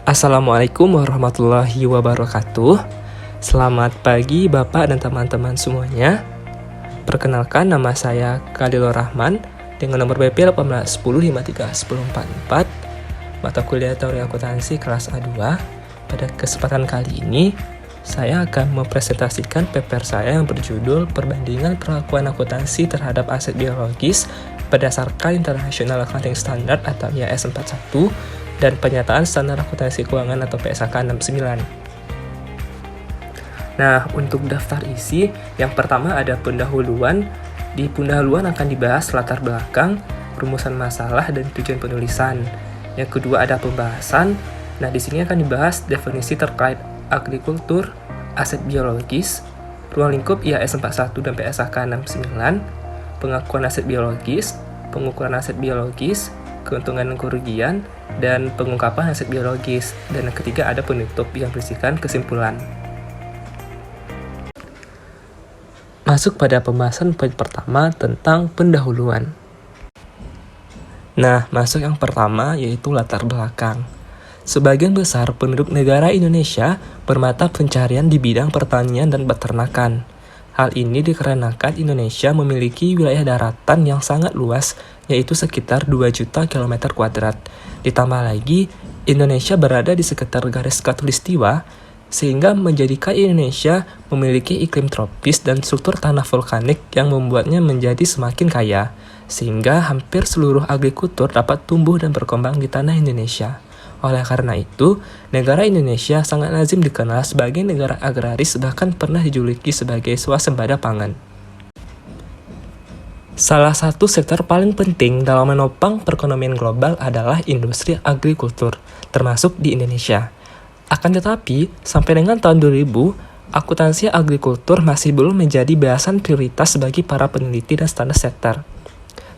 Assalamualaikum warahmatullahi wabarakatuh. Selamat pagi Bapak dan teman-teman semuanya. Perkenalkan, nama saya Khalilur Rahman dengan nomor BP 181053144, mata kuliah Teori Akuntansi kelas A2. Pada kesempatan kali ini, saya akan mempresentasikan paper saya yang berjudul Perbandingan Perlakuan Akuntansi terhadap Aset Biologis berdasarkan International Accounting Standard atau IAS 41 dan Penyataan Standar Akuntansi Keuangan atau PSAK 69. Nah, untuk daftar isi, yang pertama ada pendahuluan. Di pendahuluan akan dibahas latar belakang, rumusan masalah, dan tujuan penulisan. Yang kedua ada pembahasan. Nah, di sini akan dibahas definisi terkait agrikultur, aset biologis, ruang lingkup IAS 41 dan PSAK 69, pengakuan aset biologis, pengukuran aset biologis, keuntungan dan kerugian, dan pengungkapan aset biologis. Dan yang ketiga ada penutup yang berisikan kesimpulan. Masuk pada pembahasan poin pertama tentang pendahuluan. Nah, masuk yang pertama yaitu latar belakang. Sebagian besar penduduk negara Indonesia bermata pencarian di bidang pertanian dan peternakan. Hal ini dikarenakan Indonesia memiliki wilayah daratan yang sangat luas, yaitu sekitar 2 juta km². Ditambah lagi, Indonesia berada di sekitar garis khatulistiwa, sehingga menjadikan Indonesia memiliki iklim tropis dan struktur tanah vulkanik yang membuatnya menjadi semakin kaya, sehingga hampir seluruh agrikultur dapat tumbuh dan berkembang di tanah Indonesia. Oleh karena itu, negara Indonesia sangat lazim dikenal sebagai negara agraris, bahkan pernah dijuluki sebagai swasembada pangan. Salah satu sektor paling penting dalam menopang perekonomian global adalah industri agrikultur, termasuk di Indonesia. Akan tetapi, sampai dengan tahun 2000, akuntansi agrikultur masih belum menjadi bahasan prioritas bagi para peneliti dan standar setter.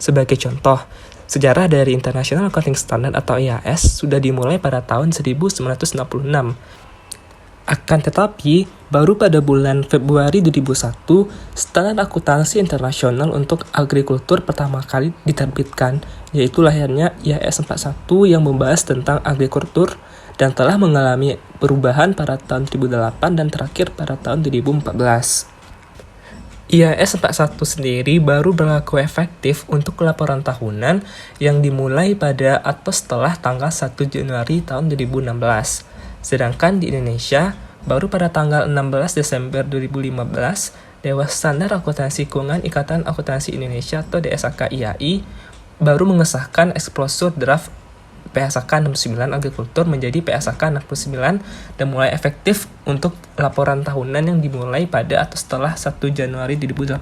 Sebagai contoh, sejarah dari International Accounting Standard atau IAS sudah dimulai pada tahun 1966. Akan tetapi, baru pada bulan Februari 2001, Standar Akuntansi Internasional untuk Agrikultur pertama kali diterbitkan, yaitu lahirnya IAS 41 yang membahas tentang agrikultur dan telah mengalami perubahan pada tahun 2008 dan terakhir pada tahun 2014. IAS 41 sendiri baru berlaku efektif untuk laporan tahunan yang dimulai pada atau setelah tanggal 1 Januari tahun 2016. Sedangkan di Indonesia, baru pada tanggal 16 Desember 2015, Dewas Standar Akuntansi Keuangan Ikatan Akuntansi Indonesia atau DSAK IAI baru mengesahkan exposure draft PSAK 69 Agrikultur menjadi PSAK 69 dan mulai efektif untuk laporan tahunan yang dimulai pada atau setelah 1 Januari 2018.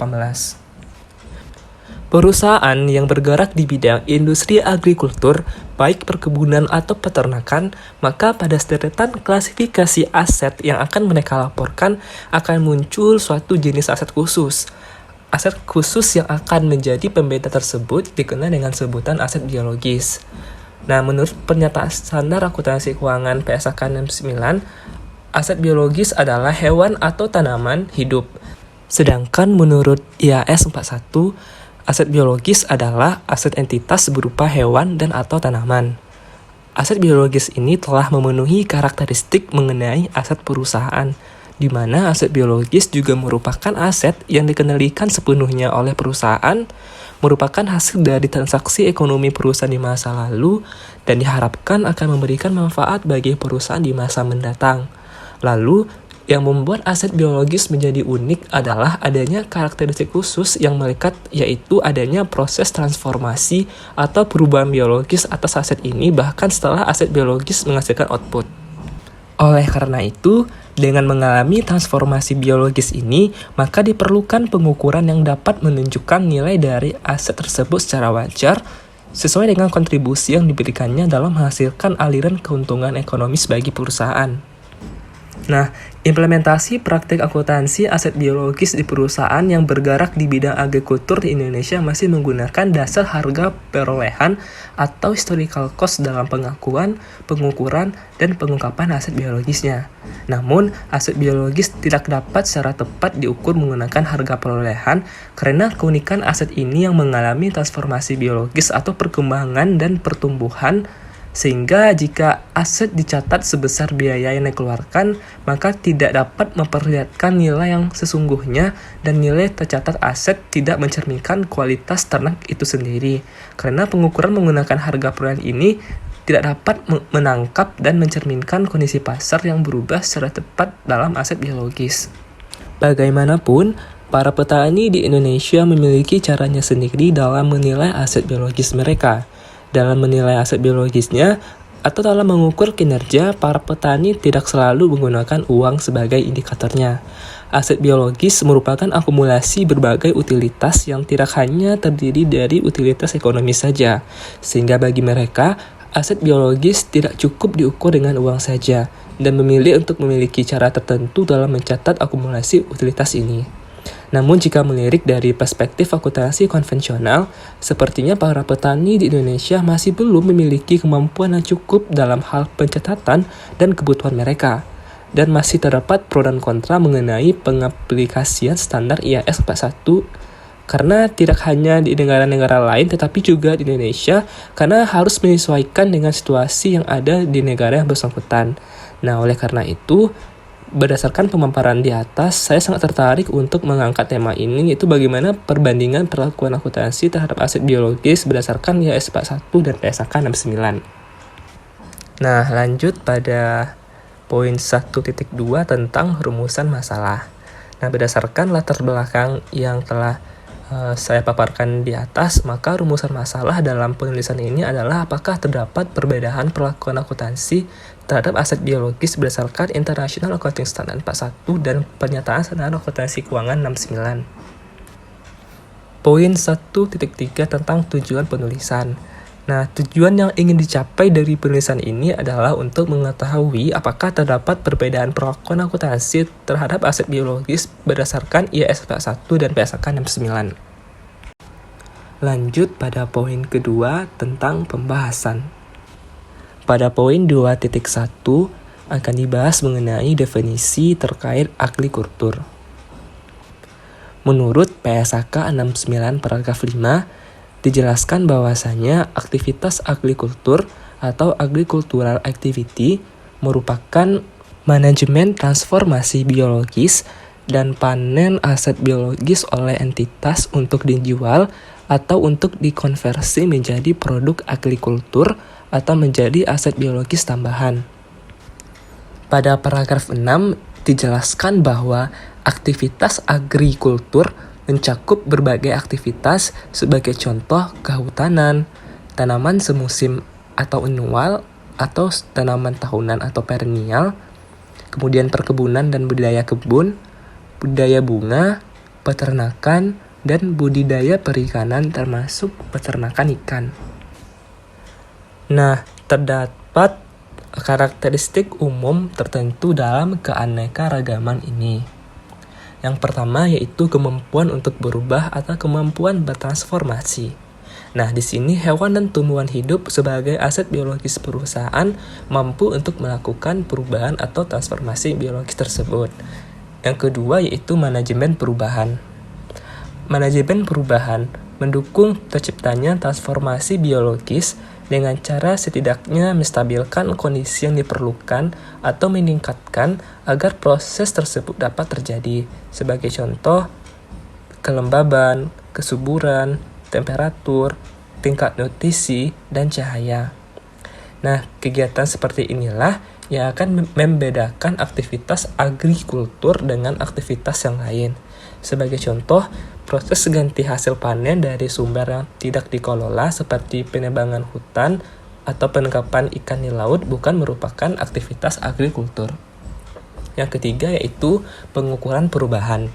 Perusahaan yang bergerak di bidang industri agrikultur, baik perkebunan atau peternakan, maka pada deretan klasifikasi aset yang akan mereka laporkan akan muncul suatu jenis aset khusus. Aset khusus yang akan menjadi pembeda tersebut dikenal dengan sebutan aset biologis. Nah, menurut Pernyataan Standar Akuntansi Keuangan PSAK 69, aset biologis adalah hewan atau tanaman hidup. Sedangkan menurut IAS 41, aset biologis adalah aset entitas berupa hewan dan atau tanaman. Aset biologis ini telah memenuhi karakteristik mengenai aset perusahaan, di mana aset biologis juga merupakan aset yang dikendalikan sepenuhnya oleh perusahaan, merupakan hasil dari transaksi ekonomi perusahaan di masa lalu, dan diharapkan akan memberikan manfaat bagi perusahaan di masa mendatang. Lalu, yang membuat aset biologis menjadi unik adalah adanya karakteristik khusus yang melekat, yaitu adanya proses transformasi atau perubahan biologis atas aset ini bahkan setelah aset biologis menghasilkan output. Oleh karena itu, dengan mengalami transformasi biologis ini, maka diperlukan pengukuran yang dapat menunjukkan nilai dari aset tersebut secara wajar, sesuai dengan kontribusi yang diberikannya dalam menghasilkan aliran keuntungan ekonomis bagi perusahaan. Nah, implementasi praktik akuntansi aset biologis di perusahaan yang bergerak di bidang agrikultur di Indonesia masih menggunakan dasar harga perolehan atau historical cost dalam pengakuan, pengukuran, dan pengungkapan aset biologisnya. Namun, aset biologis tidak dapat secara tepat diukur menggunakan harga perolehan karena keunikan aset ini yang mengalami transformasi biologis atau perkembangan dan pertumbuhan Sehingga jika aset dicatat sebesar biaya yang dikeluarkan, maka tidak dapat memperlihatkan nilai yang sesungguhnya dan nilai tercatat aset tidak mencerminkan kualitas ternak itu sendiri. Karena pengukuran menggunakan harga perolehan ini tidak dapat menangkap dan mencerminkan kondisi pasar yang berubah secara tepat dalam aset biologis. Bagaimanapun, para petani di Indonesia memiliki caranya sendiri dalam menilai aset biologis mereka. Dalam menilai aset biologisnya atau dalam mengukur kinerja, para petani tidak selalu menggunakan uang sebagai indikatornya. Aset biologis merupakan akumulasi berbagai utilitas yang tidak hanya terdiri dari utilitas ekonomi saja, sehingga bagi mereka, aset biologis tidak cukup diukur dengan uang saja, dan memilih untuk memiliki cara tertentu dalam mencatat akumulasi utilitas ini. Namun jika melirik dari perspektif akuntansi konvensional, sepertinya para petani di Indonesia masih belum memiliki kemampuan yang cukup dalam hal pencatatan dan kebutuhan mereka. Dan masih terdapat pro dan kontra mengenai pengaplikasian standar IAS 41 karena tidak hanya di negara-negara lain tetapi juga di Indonesia karena harus menyesuaikan dengan situasi yang ada di negara yang bersangkutan. Nah, oleh karena itu, berdasarkan pemaparan di atas, saya sangat tertarik untuk mengangkat tema ini, yaitu bagaimana perbandingan perlakuan akuntansi terhadap aset biologis berdasarkan IAS 41 dan PSAK 69. Nah, lanjut pada poin 1.2 tentang rumusan masalah. Nah, berdasarkan latar belakang yang telah saya paparkan di atas, maka rumusan masalah dalam penulisan ini adalah apakah terdapat perbedaan perlakuan akuntansi terhadap aset biologis berdasarkan International Accounting Standard 41 dan Pernyataan Standar Akuntansi Keuangan 69. Poin 1.3 tentang tujuan penulisan. Nah, tujuan yang ingin dicapai dari penulisan ini adalah untuk mengetahui apakah terdapat perbedaan perlakuan akuntansi terhadap aset biologis berdasarkan IAS 41 dan PSAK 69. Lanjut pada poin kedua tentang pembahasan. Pada poin 2.1 akan dibahas mengenai definisi terkait agrikultur. Menurut PSAK 69 paragraf 5, dijelaskan bahwasanya aktivitas agrikultur atau agricultural activity merupakan manajemen transformasi biologis dan panen aset biologis oleh entitas untuk dijual atau untuk dikonversi menjadi produk agrikultur atau menjadi aset biologis tambahan. Pada paragraf 6 dijelaskan bahwa aktivitas agrikultur mencakup berbagai aktivitas sebagai contoh kehutanan, tanaman semusim atau annual atau tanaman tahunan atau perennial, kemudian perkebunan dan budidaya kebun, budidaya bunga, peternakan, dan budidaya perikanan termasuk peternakan ikan. Nah, terdapat karakteristik umum tertentu dalam keanekaragaman ini. Yang pertama yaitu kemampuan untuk berubah atau kemampuan bertransformasi. Nah, di sini hewan dan tumbuhan hidup sebagai aset biologis perusahaan mampu untuk melakukan perubahan atau transformasi biologis tersebut. Yang kedua yaitu manajemen perubahan. Manajemen perubahan mendukung terciptanya transformasi biologis dengan cara setidaknya menstabilkan kondisi yang diperlukan atau meningkatkan agar proses tersebut dapat terjadi. Sebagai contoh, kelembaban, kesuburan, temperatur, tingkat nutrisi, dan cahaya. Nah, kegiatan seperti inilah yang akan membedakan aktivitas agrikultur dengan aktivitas yang lain. Sebagai contoh, proses ganti hasil panen dari sumber yang tidak dikelola seperti penebangan hutan atau penangkapan ikan di laut bukan merupakan aktivitas agrikultur. Yang ketiga yaitu pengukuran perubahan.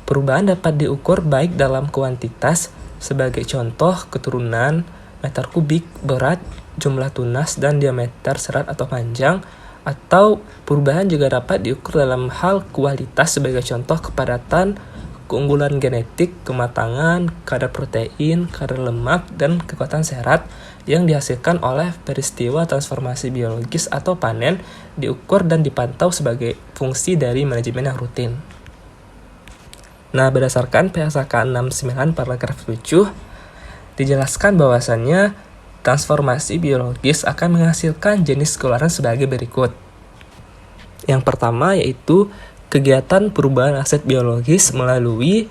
Perubahan dapat diukur baik dalam kuantitas, sebagai contoh keturunan, meter kubik, berat, jumlah tunas, dan diameter serat atau panjang, atau perubahan juga dapat diukur dalam hal kualitas sebagai contoh kepadatan, keunggulan genetik, kematangan, kadar protein, kadar lemak, dan kekuatan serat yang dihasilkan oleh peristiwa transformasi biologis atau panen diukur dan dipantau sebagai fungsi dari manajemen yang rutin. Nah, berdasarkan PSAK 69 paragraf 7, dijelaskan bahwasannya Transformasi biologis akan menghasilkan jenis keluaran sebagai berikut. Yang pertama yaitu kegiatan perubahan aset biologis melalui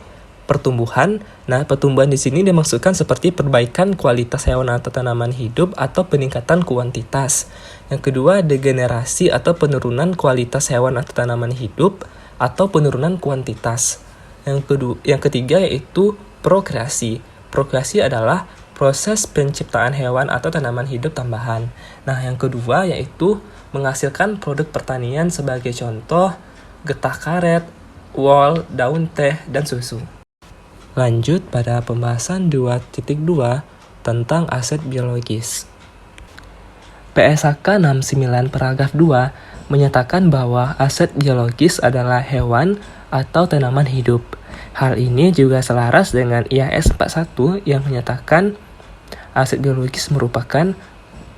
pertumbuhan. Nah, pertumbuhan di sini dimaksudkan seperti perbaikan kualitas hewan atau tanaman hidup atau peningkatan kuantitas. Yang kedua, degenerasi atau penurunan kualitas hewan atau tanaman hidup atau penurunan kuantitas. Yang ketiga yaitu prokreasi. Prokreasi adalah proses penciptaan hewan atau tanaman hidup tambahan. Nah, yang kedua yaitu menghasilkan produk pertanian sebagai contoh getah karet, wol, daun teh, dan susu. Lanjut pada pembahasan 2.2 tentang aset biologis. PSAK 69 paragraf 2 menyatakan bahwa aset biologis adalah hewan atau tanaman hidup. Hal ini juga selaras dengan IAS 41 yang menyatakan aset biologis merupakan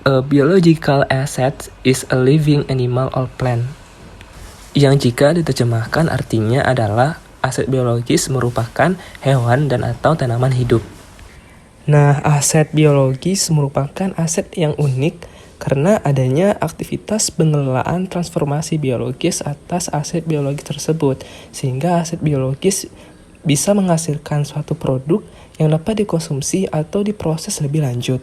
a biological asset is a living animal or plant. Yang jika diterjemahkan artinya adalah aset biologis merupakan hewan dan atau tanaman hidup. Nah, aset biologis merupakan aset yang unik karena adanya aktivitas pengelolaan transformasi biologis atas aset biologis tersebut, sehingga aset biologis bisa menghasilkan suatu produk yang dapat dikonsumsi atau diproses lebih lanjut.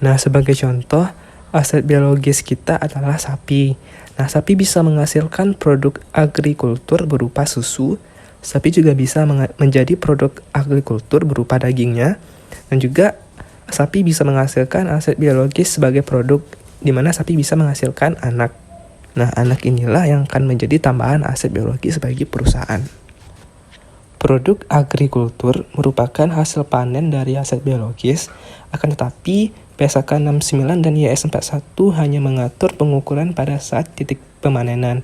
Nah, sebagai contoh, aset biologis kita adalah sapi. Nah, sapi bisa menghasilkan produk agrikultur berupa susu. Sapi juga bisa menjadi produk agrikultur berupa dagingnya. Dan juga sapi bisa menghasilkan aset biologis sebagai produk di mana sapi bisa menghasilkan anak. Nah, anak inilah yang akan menjadi tambahan aset biologis bagi perusahaan. Produk agrikultur merupakan hasil panen dari aset biologis, akan tetapi PSAK 69 dan IAS 41 hanya mengatur pengukuran pada saat titik pemanenan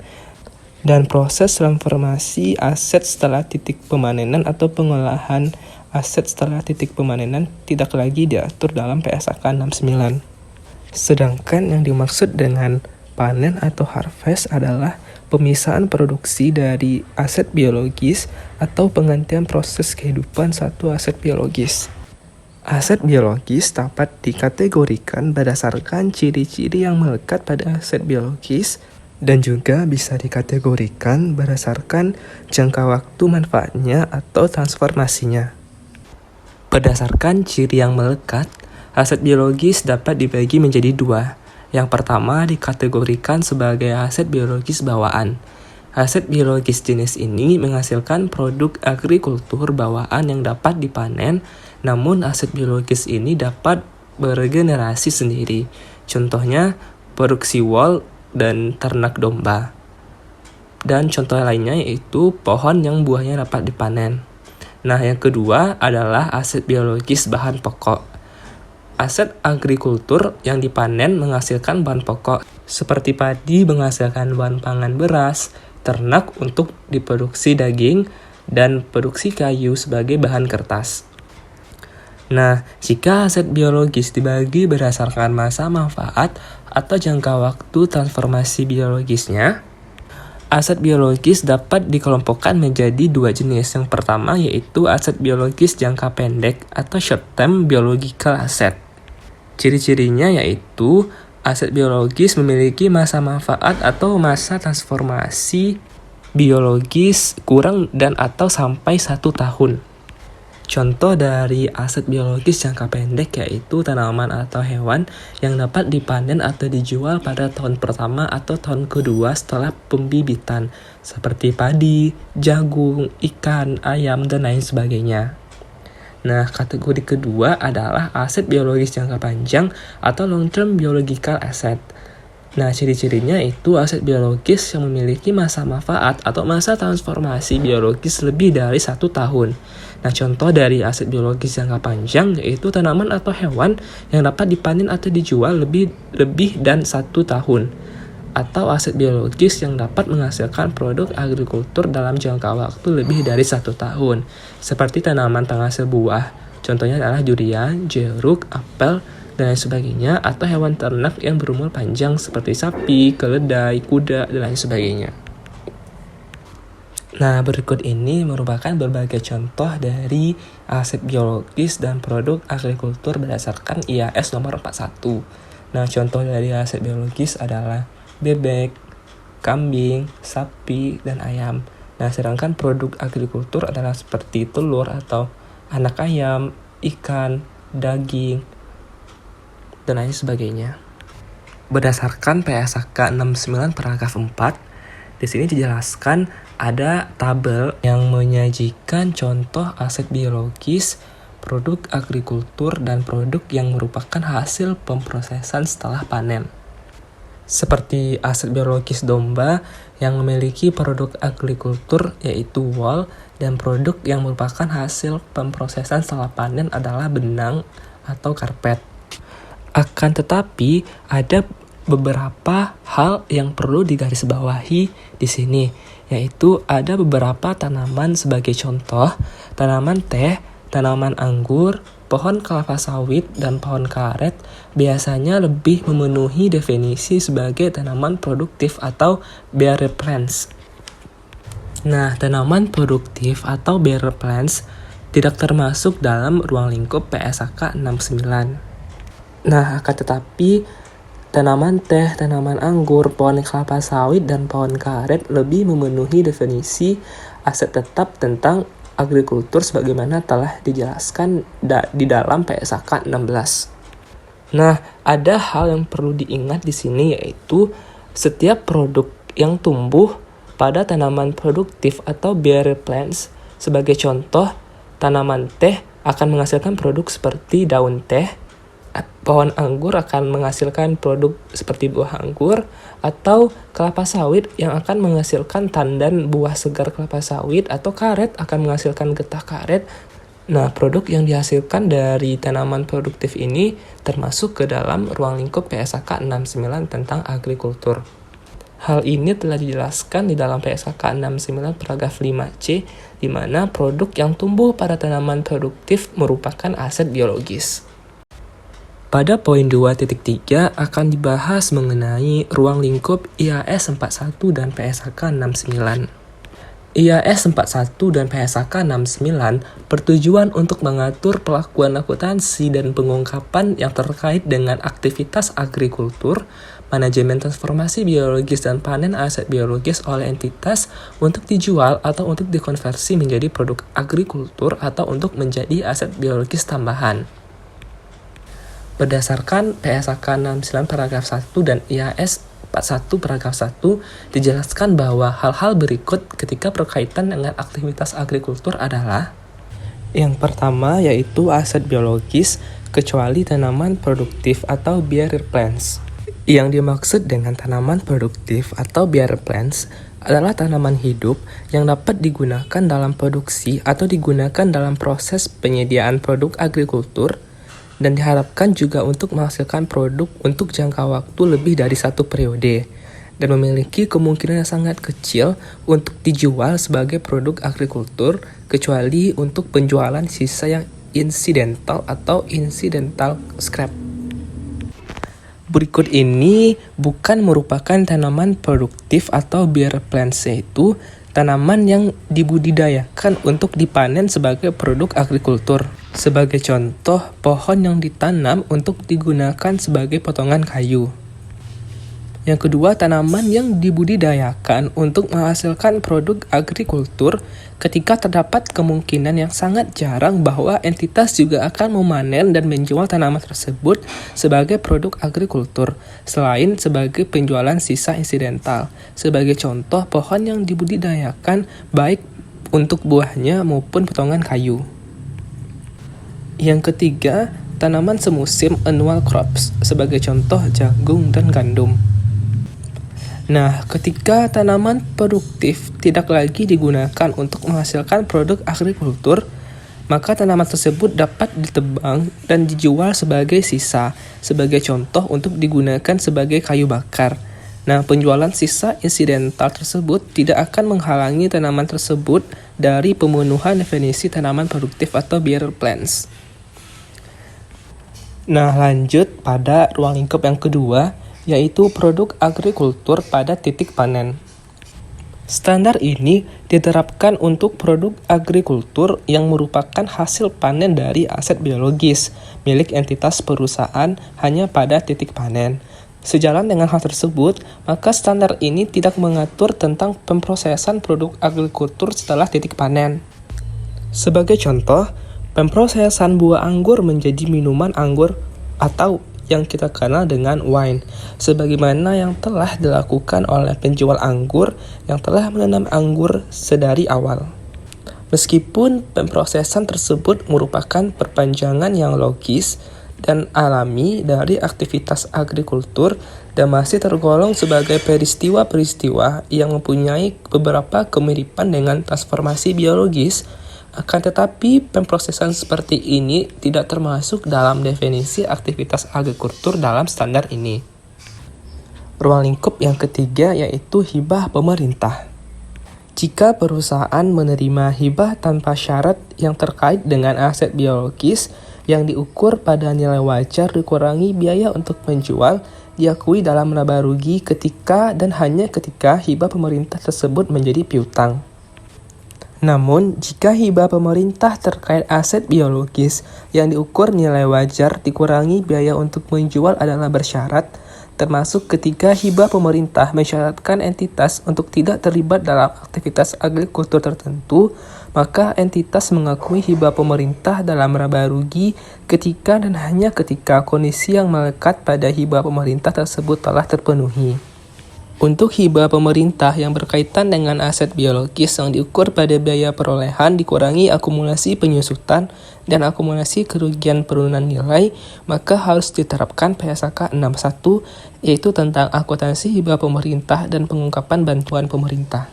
dan proses transformasi aset setelah titik pemanenan atau pengolahan aset setelah titik pemanenan tidak lagi diatur dalam PSAK 69. Sedangkan yang dimaksud dengan panen atau harvest adalah pemisahan produksi dari aset biologis atau penggantian proses kehidupan satu aset biologis. Aset biologis dapat dikategorikan berdasarkan ciri-ciri yang melekat pada aset biologis dan juga bisa dikategorikan berdasarkan jangka waktu manfaatnya atau transformasinya. Berdasarkan ciri yang melekat, aset biologis dapat dibagi menjadi dua. Yang pertama dikategorikan sebagai aset biologis bawaan. Aset biologis jenis ini menghasilkan produk agrikultur bawaan yang dapat dipanen, namun aset biologis ini dapat beregenerasi sendiri. Contohnya produksi wol dan ternak domba. Dan contoh lainnya yaitu pohon yang buahnya dapat dipanen. Nah, yang kedua adalah aset biologis bahan pokok. Aset agrikultur yang dipanen menghasilkan bahan pokok, seperti padi menghasilkan bahan pangan beras, ternak untuk diproduksi daging, dan produksi kayu sebagai bahan kertas. Nah, jika aset biologis dibagi berdasarkan masa manfaat atau jangka waktu transformasi biologisnya, aset biologis dapat dikelompokkan menjadi dua jenis. Yang pertama yaitu aset biologis jangka pendek atau short-term biological asset. Ciri-cirinya yaitu aset biologis memiliki masa manfaat atau masa transformasi biologis kurang dan atau sampai 1 tahun. Contoh dari aset biologis jangka pendek yaitu tanaman atau hewan yang dapat dipanen atau dijual pada tahun pertama atau tahun kedua setelah pembibitan, seperti padi, jagung, ikan, ayam, dan lain sebagainya. Nah, kategori kedua adalah aset biologis jangka panjang atau long-term biological asset. Nah, ciri-cirinya itu aset biologis yang memiliki masa manfaat atau masa transformasi biologis lebih dari 1 tahun. Nah, contoh dari aset biologis jangka panjang yaitu tanaman atau hewan yang dapat dipanen atau dijual lebih dan 1 tahun. Atau aset biologis yang dapat menghasilkan produk agrikultur dalam jangka waktu lebih dari 1 tahun, seperti tanaman penghasil buah. Contohnya adalah durian, jeruk, apel, dan lain sebagainya, atau hewan ternak yang berumur panjang seperti sapi, keledai, kuda, dan lain sebagainya. Nah, berikut ini merupakan berbagai contoh dari aset biologis dan produk agrikultur berdasarkan IAS nomor 41. Nah, contoh dari aset biologis adalah bebek, kambing, sapi, dan ayam. Nah, sedangkan produk agrikultur adalah seperti telur atau anak ayam, ikan, daging, dan lain sebagainya. Berdasarkan PSAK 69 paragraf 4, di sini dijelaskan ada tabel yang menyajikan contoh aset biologis, produk agrikultur, dan produk yang merupakan hasil pemprosesan setelah panen. Seperti aset biologis domba yang memiliki produk agrikultur yaitu wool, dan produk yang merupakan hasil pemprosesan setelah panen adalah benang atau karpet. Akan tetapi ada beberapa hal yang perlu digarisbawahi di sini, yaitu ada beberapa tanaman sebagai contoh, tanaman teh, tanaman anggur, pohon kelapa sawit, dan pohon karet biasanya lebih memenuhi definisi sebagai tanaman produktif atau bearer plants. Nah, tanaman produktif atau bearer plants tidak termasuk dalam ruang lingkup PSAK 69. Nah, akan tetapi tanaman teh, tanaman anggur, pohon kelapa sawit, dan pohon karet lebih memenuhi definisi aset tetap tentang agrikultur sebagaimana telah dijelaskan di dalam PSAK 16. Nah, ada hal yang perlu diingat di sini yaitu setiap produk yang tumbuh pada tanaman produktif atau bearer plants, sebagai contoh, tanaman teh akan menghasilkan produk seperti daun teh, pohon anggur akan menghasilkan produk seperti buah anggur, atau kelapa sawit yang akan menghasilkan tandan buah segar kelapa sawit, atau karet akan menghasilkan getah karet. Nah, produk yang dihasilkan dari tanaman produktif ini termasuk ke dalam ruang lingkup PSAK 69 tentang agrikultur. Hal ini telah dijelaskan di dalam PSAK 69 paragraf 5C, di mana produk yang tumbuh pada tanaman produktif merupakan aset biologis. Pada poin 2.3 akan dibahas mengenai ruang lingkup IAS 41 dan PSAK 69. IAS 41 dan PSAK 69 bertujuan untuk mengatur pelakuan akuntansi dan pengungkapan yang terkait dengan aktivitas agrikultur, manajemen transformasi biologis dan panen aset biologis oleh entitas untuk dijual atau untuk dikonversi menjadi produk agrikultur atau untuk menjadi aset biologis tambahan. Berdasarkan PSAK 69 paragraf 1 dan IAS 41 paragraf 1 dijelaskan bahwa hal-hal berikut ketika berkaitan dengan aktivitas agrikultur adalah: yang pertama yaitu aset biologis kecuali tanaman produktif atau bearer plants. Yang dimaksud dengan tanaman produktif atau bearer plants adalah tanaman hidup yang dapat digunakan dalam produksi atau digunakan dalam proses penyediaan produk agrikultur dan diharapkan juga untuk menghasilkan produk untuk jangka waktu lebih dari satu periode, dan memiliki kemungkinan yang sangat kecil untuk dijual sebagai produk agrikultur, kecuali untuk penjualan sisa yang insidental atau incidental scrap. Berikut ini bukan merupakan tanaman produktif atau bearer plants, yaitu tanaman yang dibudidayakan untuk dipanen sebagai produk agrikultur. Sebagai contoh, pohon yang ditanam untuk digunakan sebagai potongan kayu. Yang kedua, tanaman yang dibudidayakan untuk menghasilkan produk agrikultur ketika terdapat kemungkinan yang sangat jarang bahwa entitas juga akan memanen dan menjual tanaman tersebut sebagai produk agrikultur, selain sebagai penjualan sisa insidental. Sebagai contoh, pohon yang dibudidayakan baik untuk buahnya maupun potongan kayu. Yang ketiga, tanaman semusim annual crops, sebagai contoh jagung dan gandum. Nah, ketika tanaman produktif tidak lagi digunakan untuk menghasilkan produk agrikultur, maka tanaman tersebut dapat ditebang dan dijual sebagai sisa, sebagai contoh untuk digunakan sebagai kayu bakar. Nah, penjualan sisa insidental tersebut tidak akan menghalangi tanaman tersebut dari pemenuhan definisi tanaman produktif atau bearer plants. Nah, lanjut pada ruang lingkup yang kedua, yaitu produk agrikultur pada titik panen. Standar ini diterapkan untuk produk agrikultur yang merupakan hasil panen dari aset biologis milik entitas perusahaan hanya pada titik panen. Sejalan dengan hal tersebut, maka standar ini tidak mengatur tentang pemrosesan produk agrikultur setelah titik panen. Sebagai contoh, pemrosesan buah anggur menjadi minuman anggur atau yang kita kenal dengan wine, sebagaimana yang telah dilakukan oleh penjual anggur yang telah menanam anggur sedari awal. Meskipun pemrosesan tersebut merupakan perpanjangan yang logis dan alami dari aktivitas agrikultur dan masih tergolong sebagai peristiwa-peristiwa yang mempunyai beberapa kemiripan dengan transformasi biologis, akan tetapi pemrosesan seperti ini tidak termasuk dalam definisi aktivitas agrikultur dalam standar ini. Ruang lingkup yang ketiga yaitu hibah pemerintah. Jika perusahaan menerima hibah tanpa syarat yang terkait dengan aset biologis yang diukur pada nilai wajar dikurangi biaya untuk menjual, diakui dalam laba rugi ketika dan hanya ketika hibah pemerintah tersebut menjadi piutang. Namun, jika hibah pemerintah terkait aset biologis yang diukur nilai wajar dikurangi biaya untuk menjual adalah bersyarat, termasuk ketika hibah pemerintah mensyaratkan entitas untuk tidak terlibat dalam aktivitas agrikultur tertentu, maka entitas mengakui hibah pemerintah dalam laba rugi ketika dan hanya ketika kondisi yang melekat pada hibah pemerintah tersebut telah terpenuhi. Untuk hibah pemerintah yang berkaitan dengan aset biologis yang diukur pada biaya perolehan dikurangi akumulasi penyusutan dan akumulasi kerugian penurunan nilai, maka harus diterapkan PSAK 61, yaitu tentang akuntansi hibah pemerintah dan pengungkapan bantuan pemerintah.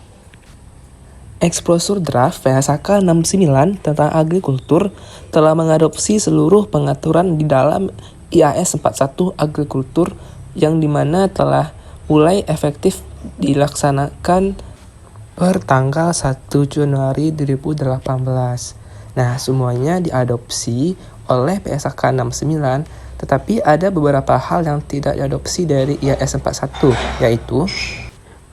Exposure Draft PSAK 69 tentang agrikultur telah mengadopsi seluruh pengaturan di dalam IAS 41 agrikultur yang dimana telah mulai efektif dilaksanakan per tanggal 1 Januari 2018. Nah, semuanya diadopsi oleh PSAK 69, tetapi ada beberapa hal yang tidak diadopsi dari IAS 41, yaitu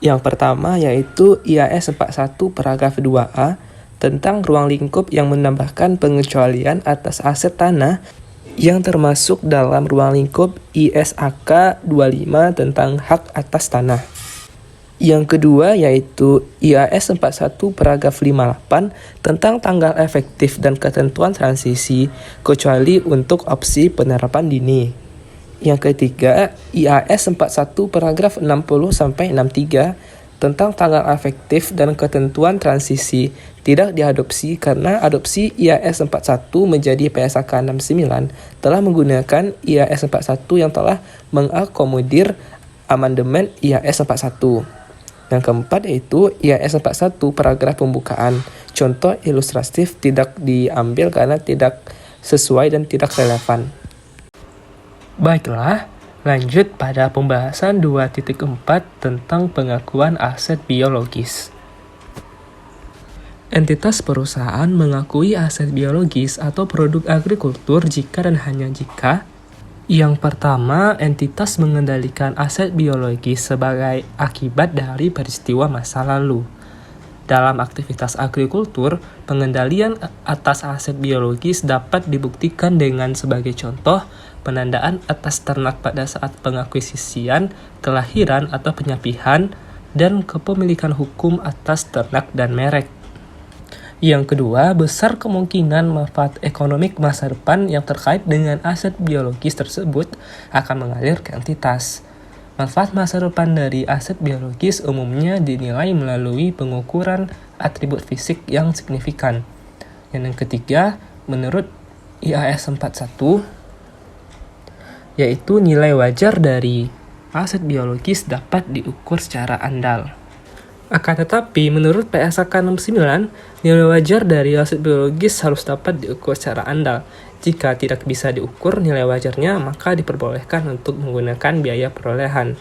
yang pertama yaitu IAS 41 paragraf 2A tentang ruang lingkup yang menambahkan pengecualian atas aset tanah yang termasuk dalam ruang lingkup ISAK 25 tentang hak atas tanah. Yang kedua yaitu IAS 41 paragraf 58 tentang tanggal efektif dan ketentuan transisi kecuali untuk opsi penerapan dini. Yang ketiga IAS 41 paragraf 60-63 tentang tanggal efektif dan ketentuan transisi tidak diadopsi karena adopsi IAS 41 menjadi PSAK 69 telah menggunakan IAS 41 yang telah mengakomodir amandemen IAS 41. Yang keempat yaitu IAS 41 paragraf pembukaan. Contoh ilustratif tidak diambil karena tidak sesuai dan tidak relevan. Baiklah, lanjut pada pembahasan 2.4 tentang pengakuan aset biologis. Entitas perusahaan mengakui aset biologis atau produk agrikultur jika dan hanya jika yang pertama, entitas mengendalikan aset biologis sebagai akibat dari peristiwa masa lalu. Dalam aktivitas agrikultur, pengendalian atas aset biologis dapat dibuktikan dengan sebagai contoh penandaan atas ternak pada saat pengakuisisian, kelahiran atau penyapihan, dan kepemilikan hukum atas ternak dan merek. Yang kedua, besar kemungkinan manfaat ekonomi masa depan yang terkait dengan aset biologis tersebut akan mengalir ke entitas. Manfaat masa depan dari aset biologis umumnya dinilai melalui pengukuran atribut fisik yang signifikan. Yang ketiga, menurut IAS 41, yaitu nilai wajar dari aset biologis dapat diukur secara andal. Akan tetapi, menurut PSAK 69, nilai wajar dari aset biologis harus dapat diukur secara andal. Jika tidak bisa diukur nilai wajarnya, maka diperbolehkan untuk menggunakan biaya perolehan.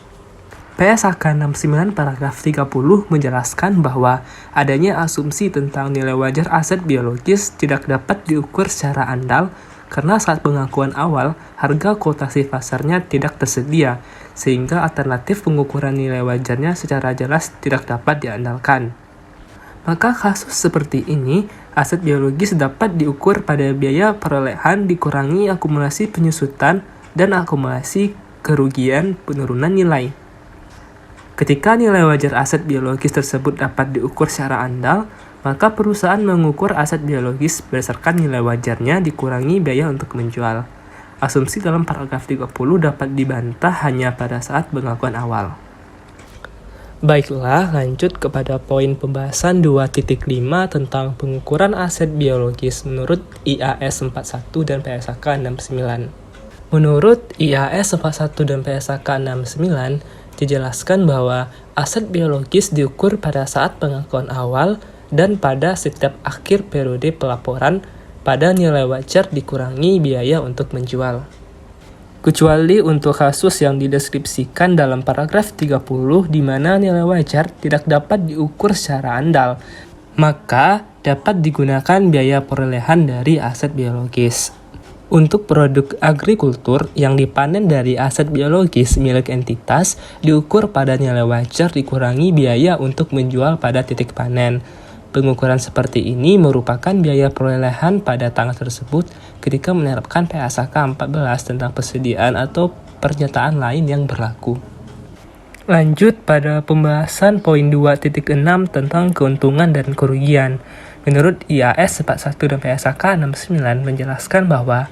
PSAK 69 paragraf 30 menjelaskan bahwa adanya asumsi tentang nilai wajar aset biologis tidak dapat diukur secara andal karena saat pengakuan awal, harga kuotasi pasarnya tidak tersedia, sehingga alternatif pengukuran nilai wajarnya secara jelas tidak dapat diandalkan. Maka kasus seperti ini, aset biologis dapat diukur pada biaya perolehan dikurangi akumulasi penyusutan dan akumulasi kerugian penurunan nilai. Ketika nilai wajar aset biologis tersebut dapat diukur secara andal, maka perusahaan mengukur aset biologis berdasarkan nilai wajarnya dikurangi biaya untuk menjual. Asumsi dalam paragraf 30 dapat dibantah hanya pada saat pengakuan awal. Baiklah, lanjut kepada poin pembahasan 2.5 tentang pengukuran aset biologis menurut IAS 41 dan PSAK 69. Menurut IAS 41 dan PSAK 69, dijelaskan bahwa aset biologis diukur pada saat pengakuan awal dan pada setiap akhir periode pelaporan pada nilai wajar dikurangi biaya untuk menjual. Kecuali untuk kasus yang dideskripsikan dalam paragraf 30 di mana nilai wajar tidak dapat diukur secara andal, maka dapat digunakan biaya perolehan dari aset biologis. Untuk produk agrikultur yang dipanen dari aset biologis milik entitas diukur pada nilai wajar dikurangi biaya untuk menjual pada titik panen. Pengukuran seperti ini merupakan biaya perolehan pada tanggal tersebut ketika menerapkan PSAK 14 tentang persediaan atau pernyataan lain yang berlaku. Lanjut pada pembahasan poin 2.6 tentang keuntungan dan kerugian. Menurut IAS 41 dan PSAK 69 menjelaskan bahwa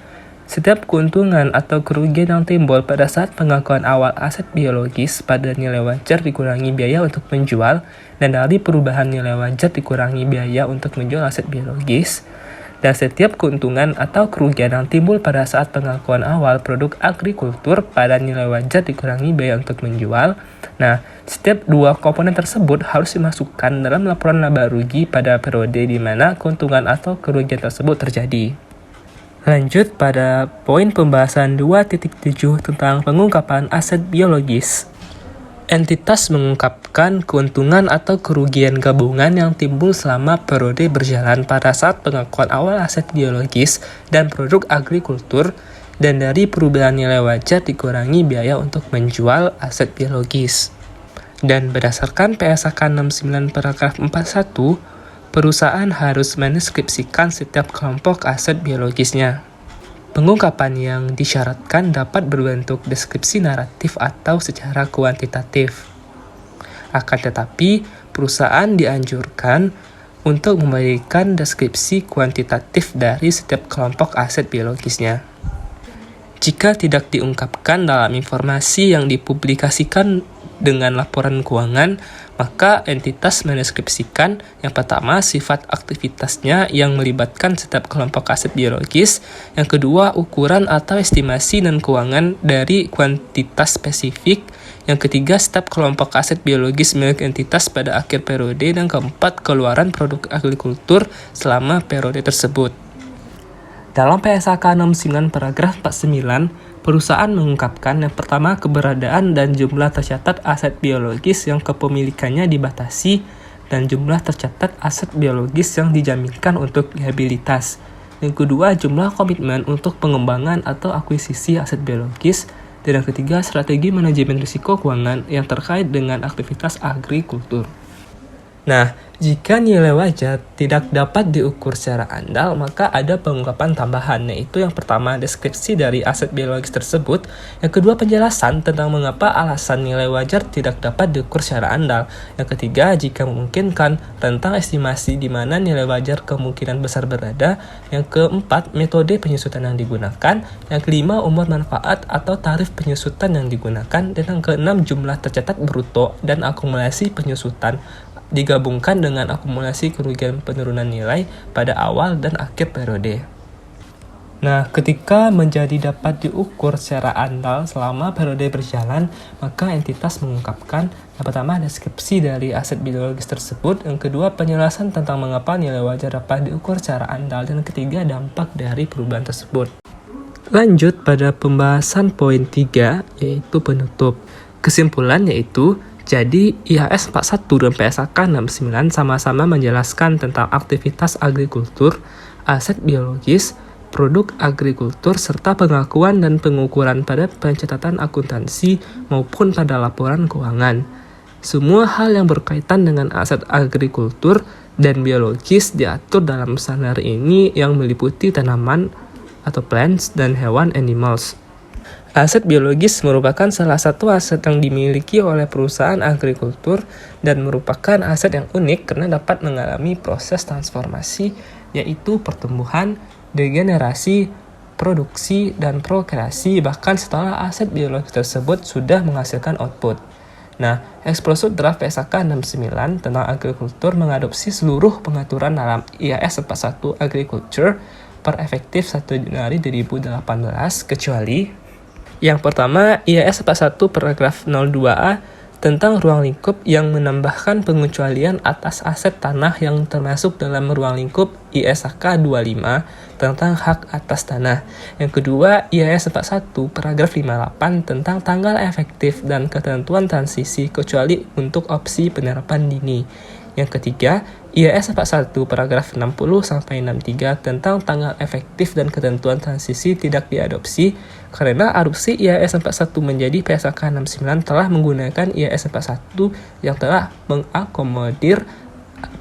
setiap keuntungan atau kerugian yang timbul pada saat pengakuan awal aset biologis pada nilai wajar dikurangi biaya untuk menjual, dan dari perubahan nilai wajar dikurangi biaya untuk menjual aset biologis, dan setiap keuntungan atau kerugian yang timbul pada saat pengakuan awal produk agrikultur pada nilai wajar dikurangi biaya untuk menjual. Nah, setiap dua komponen tersebut harus dimasukkan dalam laporan laba rugi pada periode di mana keuntungan atau kerugian tersebut terjadi. Lanjut pada poin pembahasan 2.7 tentang pengungkapan aset biologis. Entitas mengungkapkan keuntungan atau kerugian gabungan yang timbul selama periode berjalan pada saat pengakuan awal aset biologis dan produk agrikultur, dan dari perubahan nilai wajar dikurangi biaya untuk menjual aset biologis. Dan berdasarkan PSAK 69 paragraf 41, perusahaan harus mendeskripsikan setiap kelompok aset biologisnya. Pengungkapan yang disyaratkan dapat berbentuk deskripsi naratif atau secara kuantitatif. Akan tetapi, perusahaan dianjurkan untuk memberikan deskripsi kuantitatif dari setiap kelompok aset biologisnya. Jika tidak diungkapkan dalam informasi yang dipublikasikan dengan laporan keuangan, maka entitas mendeskripsikan yang pertama sifat aktivitasnya yang melibatkan setiap kelompok aset biologis, yang kedua ukuran atau estimasi dan keuangan dari kuantitas spesifik, yang ketiga setiap kelompok aset biologis milik entitas pada akhir periode, dan keempat keluaran produk agrikultur selama periode tersebut. Dalam PSAK 69 paragraf 49, perusahaan mengungkapkan yang pertama keberadaan dan jumlah tercatat aset biologis yang kepemilikannya dibatasi, dan jumlah tercatat aset biologis yang dijaminkan untuk liabilitas. Yang kedua, jumlah komitmen untuk pengembangan atau akuisisi aset biologis. Dan yang ketiga, strategi manajemen risiko keuangan yang terkait dengan aktivitas agrikultur. Nah, jika nilai wajar tidak dapat diukur secara andal, maka ada pengungkapan tambahan, yaitu yang pertama deskripsi dari aset biologis tersebut, yang kedua penjelasan tentang mengapa alasan nilai wajar tidak dapat diukur secara andal, yang ketiga jika memungkinkan tentang estimasi di mana nilai wajar kemungkinan besar berada, yang keempat metode penyusutan yang digunakan, yang kelima umur manfaat atau tarif penyusutan yang digunakan, dan yang keenam jumlah tercatat bruto dan akumulasi penyusutan digabungkan dengan akumulasi kerugian penurunan nilai pada awal dan akhir periode. Nah, ketika menjadi dapat diukur secara andal selama periode berjalan, maka entitas mengungkapkan yang pertama deskripsi dari aset biologis tersebut, yang kedua penjelasan tentang mengapa nilai wajar dapat diukur secara andal, dan ketiga dampak dari perubahan tersebut. Lanjut pada pembahasan poin 3, yaitu penutup. Kesimpulan yaitu, jadi, IAS 41 dan PSAK 69 sama-sama menjelaskan tentang aktivitas agrikultur, aset biologis, produk agrikultur serta pengakuan dan pengukuran pada pencatatan akuntansi maupun pada laporan keuangan. Semua hal yang berkaitan dengan aset agrikultur dan biologis diatur dalam standar ini yang meliputi tanaman atau plants dan hewan animals. Aset biologis merupakan salah satu aset yang dimiliki oleh perusahaan agrikultur dan merupakan aset yang unik karena dapat mengalami proses transformasi, yaitu pertumbuhan, degenerasi, produksi, dan prokreasi bahkan setelah aset biologis tersebut sudah menghasilkan output. Nah, Explosive Draft PSAK 69 tentang agrikultur mengadopsi seluruh pengaturan dalam IAS 41 Agriculture per efektif 1 Januari 2018 kecuali yang pertama, IAS 41 paragraf 02A tentang ruang lingkup yang menambahkan pengecualian atas aset tanah yang termasuk dalam ruang lingkup ISAK 25 tentang hak atas tanah. Yang kedua, IAS 41 paragraf 58 tentang tanggal efektif dan ketentuan transisi kecuali untuk opsi penerapan dini. Yang ketiga, IAS 41 paragraf 60-63 tentang tanggal efektif dan ketentuan transisi tidak diadopsi karena adopsi IAS 41 menjadi PSAK 69 telah menggunakan IAS 41 yang telah mengakomodir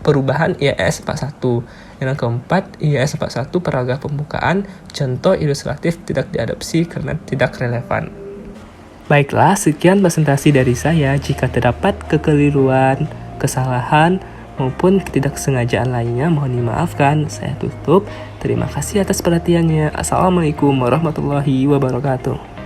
perubahan IAS 41. Yang keempat, IAS 41 paragraf pembukaan contoh ilustratif tidak diadopsi karena tidak relevan. Baiklah, sekian presentasi dari saya. Jika terdapat kekeliruan, kesalahan, maupun ketidaksengajaan lainnya, mohon dimaafkan. Saya tutup. Terima kasih atas perhatiannya. Assalamualaikum warahmatullahi wabarakatuh.